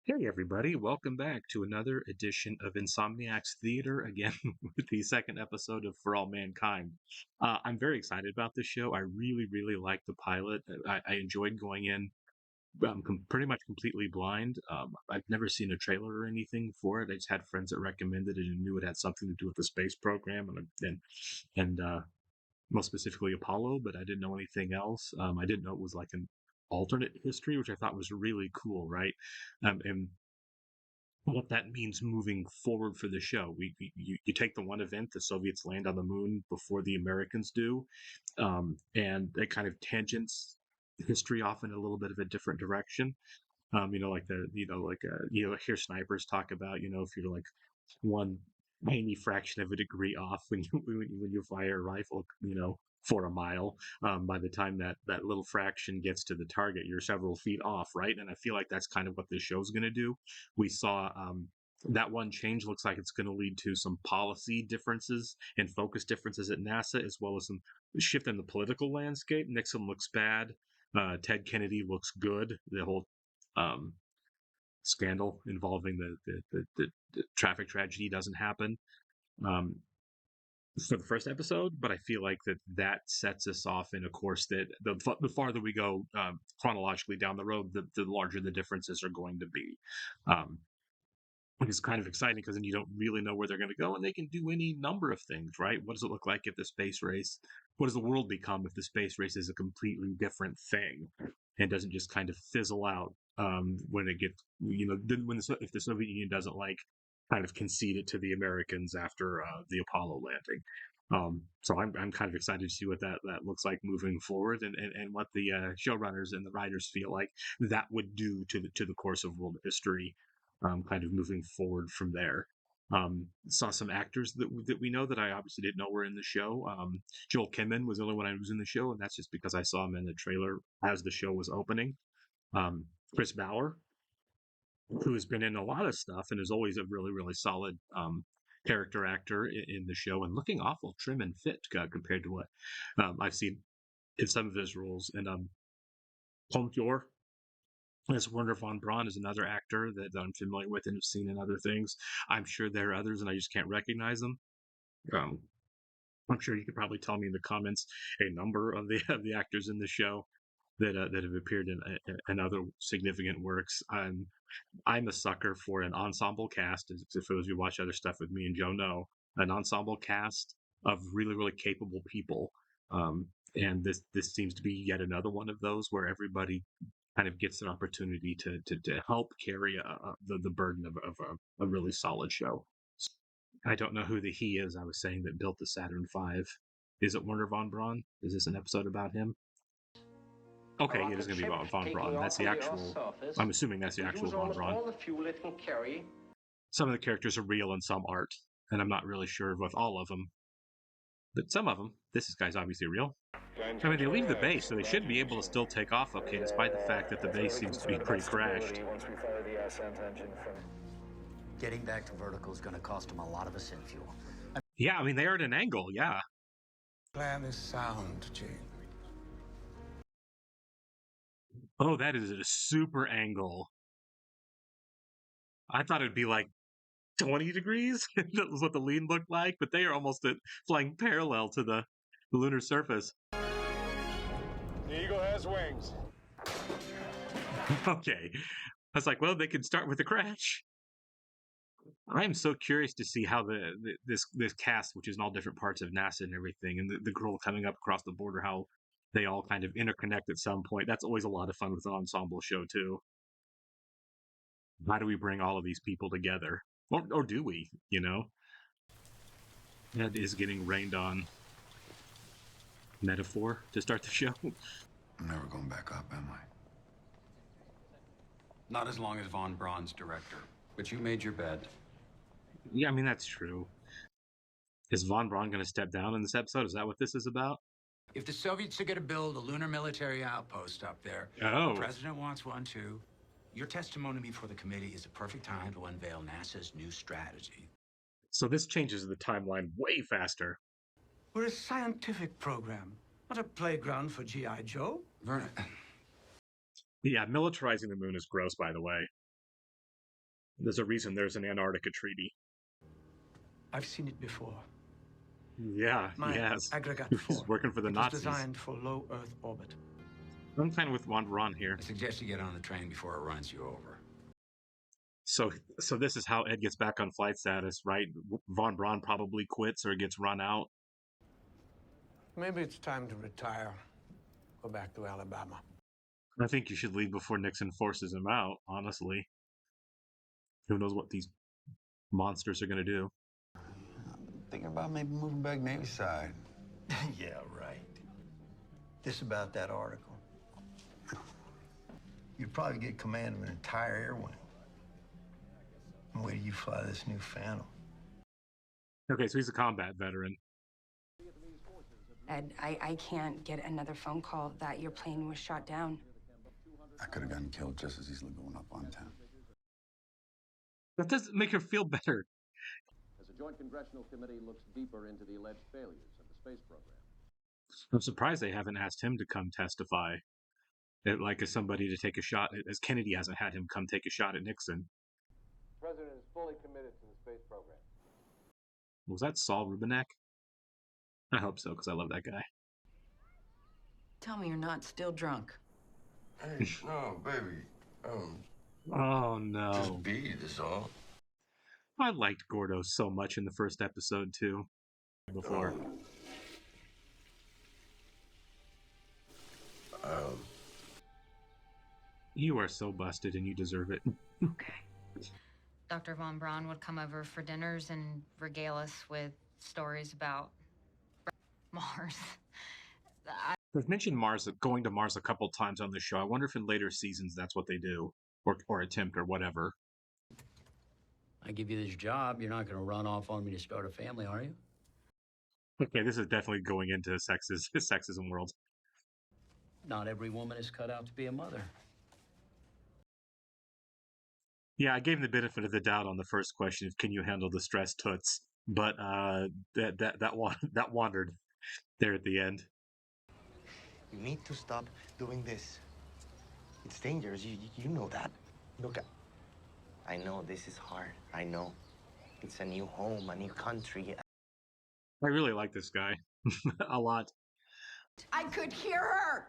Hey, everybody, welcome back to another edition of Insomniac's Theater, again with the second episode of For All Mankind. I'm very excited about this show. I really, really liked the pilot. I enjoyed going in pretty much completely blind. I've never seen a trailer or anything for it. I just had friends that recommended it and knew it had something to do with the space program and most specifically Apollo, but I didn't know anything else. I didn't know it was like an alternate history, which I thought was really cool, right? And what that means moving forward for the show. You take the one event, the Soviets land on the moon before the Americans do, and it kind of tangents history off in a little bit of a different direction. Hear snipers talk about, if you're like one tiny fraction of a degree off when you fire a rifle, for a mile, by the time that little fraction gets to the target, you're several feet off, right? And I feel like that's kind of what this show's going to do. We saw that one change looks like it's going to lead to some policy differences and focus differences at NASA, as well as some shift in the political landscape. Nixon looks bad. Ted Kennedy looks good. The whole um, scandal involving the traffic tragedy doesn't happen um, for the first episode, but I feel like that sets us off in a course that the farther we go chronologically down the road, the larger the differences are going to be. Um, it's kind of exciting because then you don't really know where they're going to go, and they can do any number of things, right? What does it look like if the space race? What does the world become if the space race is a completely different thing and doesn't just kind of fizzle out when it gets, if the Soviet Union doesn't like kind of concede it to the Americans after the Apollo landing. So I'm kind of excited to see what that looks like moving forward, and what the showrunners and the writers feel like that would do to the course of world history, kind of moving forward from there. Saw some actors that we know that I obviously didn't know were in the show. Joel Kinnaman was the only one I was in the show, and that's just because I saw him in the trailer as the show was opening. Chris Bauer, who has been in a lot of stuff and is always a really, really solid character actor in the show, and looking awful trim and fit compared to what I've seen in some of his roles. And Tom Fior as Werner von Braun is another actor that I'm familiar with and have seen in other things. I'm sure there are others, and I just can't recognize them. Um, I'm sure you could probably tell me in the comments a number of the actors in the show that have appeared in other significant works. I'm a sucker for an ensemble cast. As if those who watch other stuff with me and Joe know, an ensemble cast of really, really capable people. Um, and this seems to be yet another one of those where everybody kind of gets an opportunity to help carry the burden of a really solid show. I don't know who the he is I was saying that built the Saturn V. Is it Werner von Braun? Is this an episode about him? A Okay, it is rocket going to be ship about von taking Braun. That's off the from the Earth's actual. surface I'm assuming that's the will actual use von almost Braun. all the fuel it can carry. Some of the characters are real and some aren't, and I'm not really sure with all of them. But some of them, this guy's obviously real. I mean, they leave the base, so they should be able to still take off okay, despite the fact that the Definitely base seems to be concerned pretty about crashed. stability once we fire the ascent engine from. Getting back to vertical is going to cost them a lot of ascent fuel. Yeah, I mean, they are at an angle, yeah. Plan is sound, Gene. Oh, that is a super angle. I thought it'd be like 20 degrees. That was what the lean looked like, but they are almost flying parallel to the lunar surface. The Eagle has wings. Okay. I was like, well, they could start with a crash. I'm so curious to see how this cast, which is in all different parts of NASA and everything, and the girl coming up across the border, how they all kind of interconnect at some point. That's always a lot of fun with an ensemble show too. How do we bring all of these people together, or do we? That is getting rained on metaphor to start the show. I'm never going back up, am I? Not as long as von Braun's director. But you made your bed. Yeah, I mean that's true. Is von Braun going to step down in this episode? Is that what this is about? If the Soviets are going to build a lunar military outpost up there, Oh, the president wants one too. Your testimony before the committee is the perfect time to unveil NASA's new strategy. so this changes the timeline way faster. We're a scientific program, not a playground for G.I. Joe. Vernon, Yeah, militarizing the moon is gross, by the way. There's a reason there's an Antarctica treaty. I've seen it before. Yeah, My he has. aggregate He's 4. working for the It Nazis. was designed for low Earth orbit. I'm kind of with Von Braun here. I suggest you get on the train before it runs you over. So this is how Ed gets back on flight status, right? Von Braun probably quits or gets run out. Maybe it's time to retire. Go back to Alabama. I think you should leave before Nixon forces him out, honestly. Who knows what these monsters are going to do? Thinking about maybe moving back Navy side. Yeah, right. This about that article. You'd probably get command of an entire air wing. And wait till you fly this new Phantom. Okay, so he's a combat veteran. Ed, I can't get another phone call that your plane was shot down. I could have gotten killed just as easily going up on 10. That doesn't make her feel better. As a joint congressional committee looks deeper into the alleged failures of the space program. I'm surprised they haven't asked him to come testify. Like as somebody to take a shot, as Kennedy hasn't had him come take a shot at Nixon. The president is fully committed to the space program. Was that Saul Rubinek? I hope so, because I love that guy. Tell me you're not still drunk. Hey, no, baby. Oh no. Just beat is all. I liked Gordo so much in the first episode too. Before. You are so busted and you deserve it. Okay. Dr. Von Braun would come over for dinners and regale us with stories about Mars. They've mentioned Mars, going to Mars a couple times on the show. I wonder if in later seasons that's what they do, or attempt, or whatever. I give you this job, you're not going to run off on me to start a family, are you? Okay, this is definitely going into sexism world. Not every woman is cut out to be a mother. Yeah, I gave him the benefit of the doubt on the first question of can you handle the stress toots, but that wandered there at the end. You need to stop doing this. It's dangerous. You know that. Look, I know this is hard. I know. It's a new home, a new country. I really like this guy a lot. I could hear her.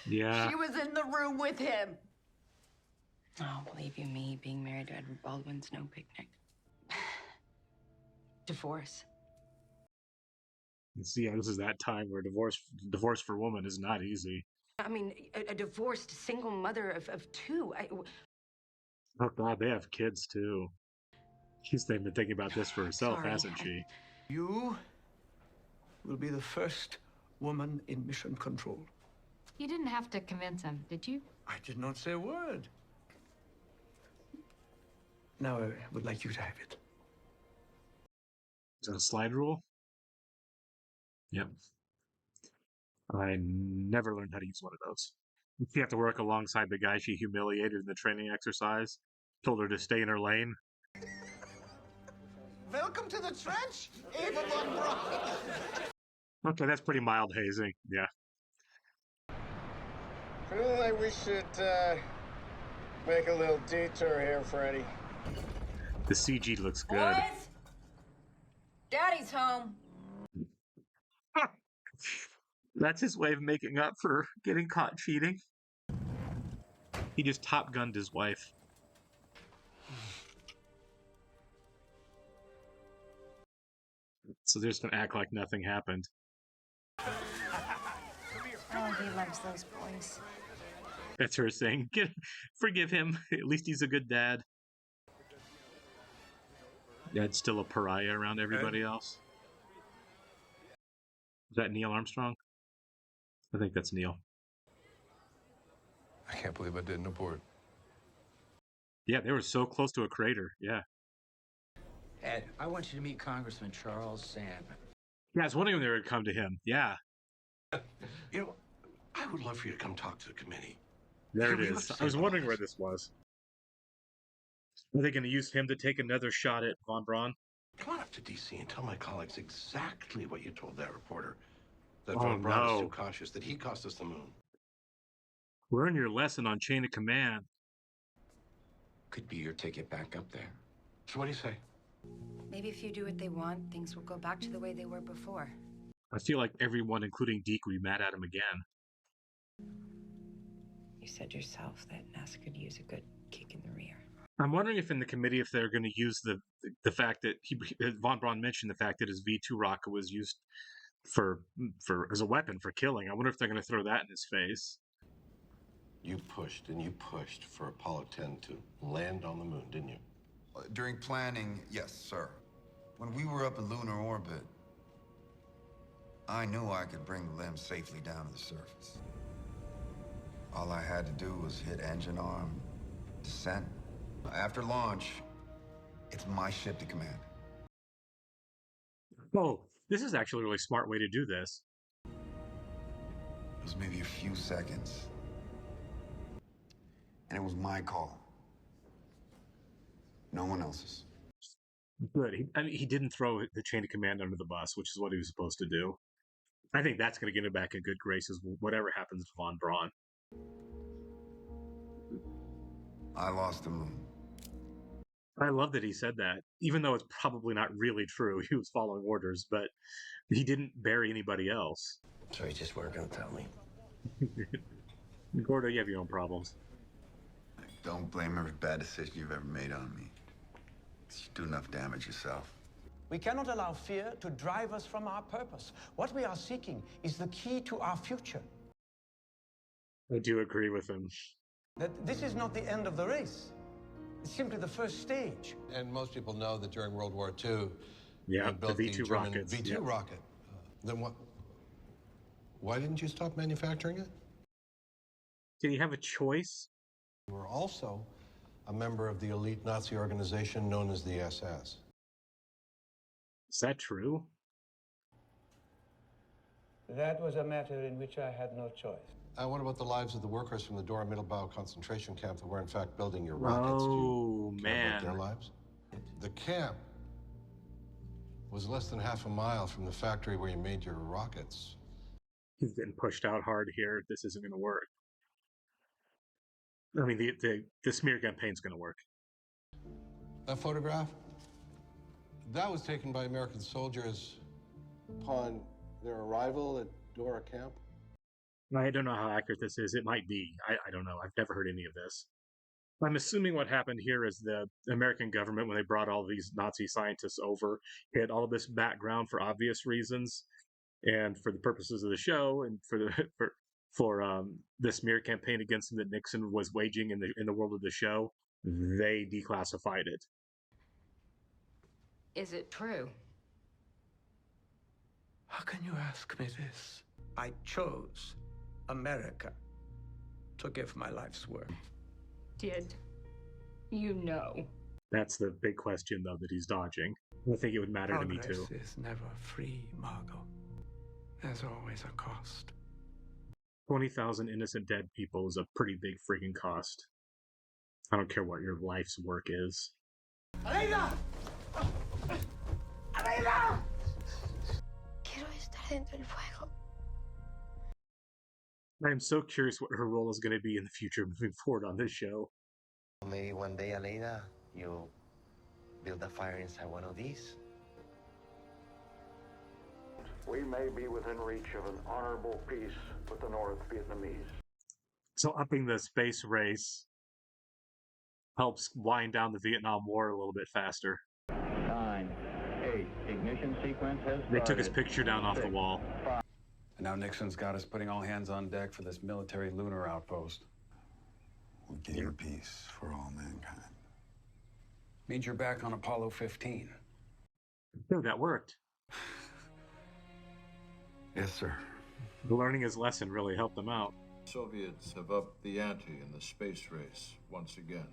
Yeah. She was in the room with him. Oh, believe you me, being married to Edward Baldwin's no picnic. Divorce. See, this is that time where divorce for woman is not easy. I mean, a divorced single mother of two. Oh God, they have kids too. She's been thinking about this for herself, Sorry. hasn't she? You will be the first woman in mission control. You didn't have to convince him, did you? I did not say a word. Now I would like you to have it. Is that a slide rule? Yep. I never learned how to use one of those. She have to work alongside the guy she humiliated in the training exercise. Told her to stay in her lane. Welcome to the trench, Eva Von Braun. Okay, that's pretty mild hazing. Yeah. I feel like we should make a little detour here, Freddy. The CG looks good. Boys, Daddy's home. That's his way of making up for getting caught cheating. He just Top Gunned his wife. So they're just gonna act like nothing happened. Oh, he loves those boys. That's her saying, forgive him. At least he's a good dad. Dad's still a pariah around everybody else. Is that Neil Armstrong? I think that's Neil. I can't believe I didn't abort. Yeah, they were so close to a crater. Yeah. Ed, I want you to meet Congressman Charles Sand. Yeah, I was wondering when they would come to him. Yeah. You know, I would love for you to come talk to the committee. There it is. I was wondering where this was. Are they going to use him to take another shot at Von Braun? Come on up to D.C. and tell my colleagues exactly what you told that reporter. That Oh, Von Braun is no. too cautious, that he cost us the moon. Learn your lesson on chain of command. could be your ticket back up there. So what do you say? Maybe if you do what they want, things will go back to the way they were before. I feel like everyone, including Deke, would be mad at him again. You said yourself that NASA could use a good kick in the rear. I'm wondering if in the committee, if they're going to use the fact that Von Braun mentioned the fact that his V2 rocket was used for as a weapon for killing. I wonder if they're going to throw that in his face. You pushed and you pushed for Apollo 10 to land on the moon, didn't you? During planning, yes, sir. When we were up in lunar orbit, I knew I could bring the LEM safely down to the surface. All I had to do was hit engine arm, descent. After launch, it's my ship to command. Oh, this is actually a really smart way to do this. It was maybe a few seconds. And it was my call. No one else's. Good. He didn't throw the chain of command under the bus, which is what he was supposed to do. I think that's going to get him back in good graces, whatever happens to Von Braun. I lost the moon. I love that he said that, even though it's probably not really true. He was following orders, but he didn't bury anybody else. So you just weren't going to tell me? Gordo, you have your own problems. Don't blame every bad decision you've ever made on me. You do enough damage yourself. We cannot allow fear to drive us from our purpose. What we are seeking is the key to our future. I do agree with him. That this is not the end of the race. It's simply the first stage. And most people know that during World War II, yeah, they built the V2 German rockets. V2 Yep. rocket. Then what? Why didn't you stop manufacturing it? Did he have a choice? You were also a member of the elite Nazi organization known as the SS. Is that true? That was a matter in which I had no choice. What about the lives of the workers from the Dora Mittelbau concentration camp that were in fact building your rockets? Oh, Do you care about man. their lives? The camp was less than half a mile from the factory where you made your rockets. He's getting pushed out hard here. This isn't going to work. I mean, the smear campaign's going to work. That photograph? That was taken by American soldiers upon their arrival at Dora camp. I don't know how accurate this is. It might be. I don't know. I've never heard any of this. I'm assuming what happened here is the American government, when they brought all these Nazi scientists over, had all this background for obvious reasons, and for the purposes of the show, and for the smear campaign against him that Nixon was waging in the world of the show, they declassified it. Is it true? How can you ask me this? I chose America to give my life's work. Did you know? That's the big question, though, that he's dodging. I think it would matter to me, too. Progress is never free, Margot. There's always a cost. 20,000 innocent dead people is a pretty big freaking cost. I don't care what your life's work is. ¡Aleida! ¡Aleida! Quiero estar dentro del fuego. I'm so curious what her role is going to be in the future moving forward on this show. Maybe one day, Aleida, you'll build a fire inside one of these. We may be within reach of an honorable peace with the North Vietnamese. So upping the space race helps wind down the Vietnam War a little bit faster. 9, 8, ignition sequence has started. They took his picture down off the wall. And now Nixon's got us putting all hands on deck for this military lunar outpost. We gain peace for all mankind. Means you're back on Apollo 15. Dude, that worked. Yes, sir. Learning his lesson really helped him out. Soviets have upped the ante in the space race once again.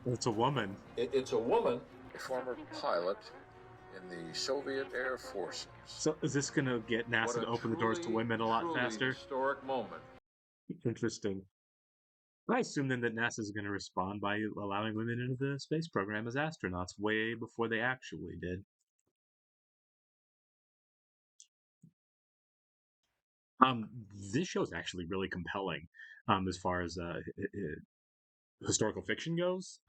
It's a woman. It's a woman, a former pilot in the Soviet Air Forces. So is this going to get NASA to open the doors to women a lot faster? Historic moment. Interesting. I assume then that NASA is going to respond by allowing women into the space program as astronauts way before they actually did. This show is actually really compelling as far as historical fiction goes.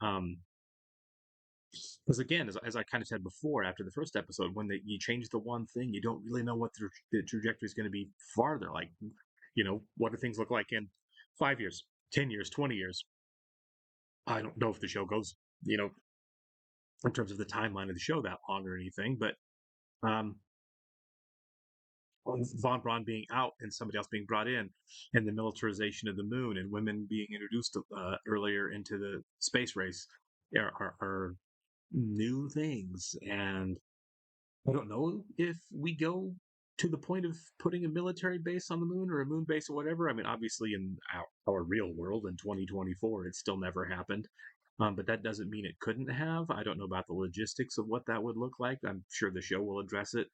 Because again, as I kind of said before, after the first episode, when you change the one thing, you don't really know what the trajectory is going to be farther. Like, what do things look like in 5 years, 10 years, 20 years? I don't know if the show goes, in terms of the timeline of the show that long or anything, but Von Braun being out and somebody else being brought in, and the militarization of the moon and women being introduced earlier into the space race are new things. And I don't know if we go to the point of putting a military base on the moon or a moon base or whatever. I mean, obviously in our real world in 2024, it still never happened. But that doesn't mean it couldn't have. I don't know about the logistics of what that would look like. I'm sure the show will address it.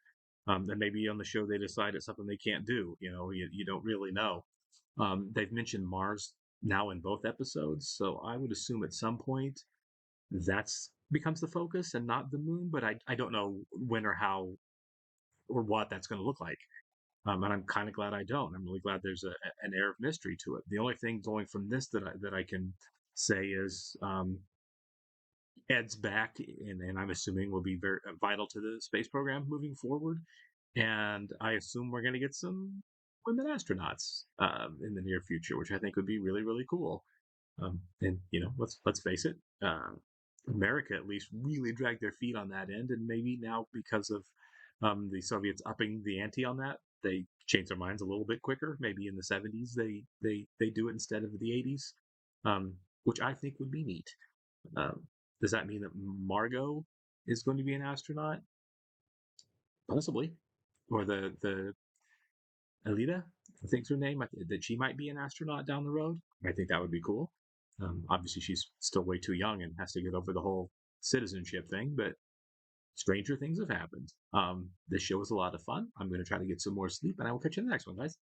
And maybe on the show they decide it's something they can't do. You don't really know. They've mentioned Mars now in both episodes, so I would assume at some point that's becomes the focus and not the moon. But I don't know when or how or what that's going to look like. And I'm kind of glad I don't. I'm really glad there's an air of mystery to it. The only thing going from this that I can say is Ed's back, and I'm assuming will be very vital to the space program moving forward. And I assume we're going to get some women astronauts in the near future, which I think would be really, really cool. And let's face it, America at least really dragged their feet on that end, and maybe now because of the Soviets upping the ante on that, they change their minds a little bit quicker. Maybe in the 70s they do it instead of the 80s, which I think would be neat. Does that mean that Margot is going to be an astronaut? Possibly. Or the Alita, I think's her name, that she might be an astronaut down the road. I think that would be cool. Obviously, she's still way too young and has to get over the whole citizenship thing, but stranger things have happened. This show was a lot of fun. I'm going to try to get some more sleep, and I will catch you in the next one, guys.